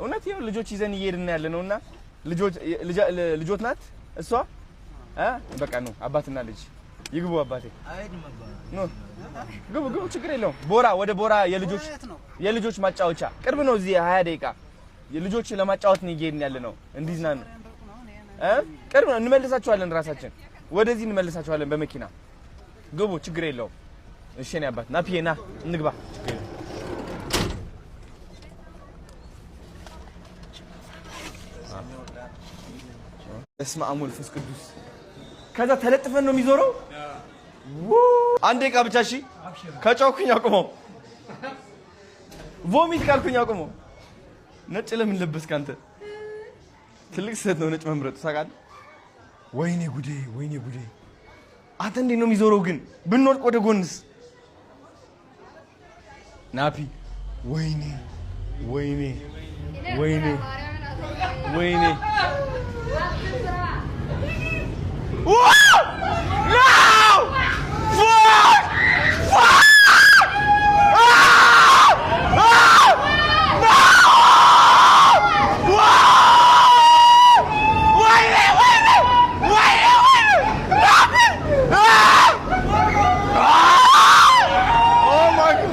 እውነት ይኸው ልጆች ይዘን እየሄድን ያለ ነውና ልጆት ናት እሷ በቃ ነው አባትና ልጅ ይግቡ አባቴ ነው ግቡ ችግር የለውም ቦራ ወደ ቦራ የልጆች ማጫወቻ ቅርብ ነው እዚህ 20 ደቂቃ የልጆች ለማጫወት ነው እየሄድን ያለ ነው እንዲዝናኑ ቅርብ ነው እንመልሳቸዋለን ራሳችን ወደዚህ እንመልሳቸዋለን በመኪና ግቡ ችግር የለውም እሺ ነው አባት ና ፒና እንግባ እስማ አሙል ፍስ ቅዱስ ከዛ ተለጥፈን ነው የሚዞረው አንድ ደቂቃ ብቻ እሺ ከጮኩኝ አቁመው ቮሚት ካልኩኝ አቁመው ነጭ ለምን ለበስክ አንተ ትልቅ ሰት ነው ነጭ መምረጥ ታውቃለህ ወይኔ ጉዴ አንተ እንዴት ነው የሚዞረው ግን ብንወድቅ ወደ ጎንስ ናፒ ወይኔ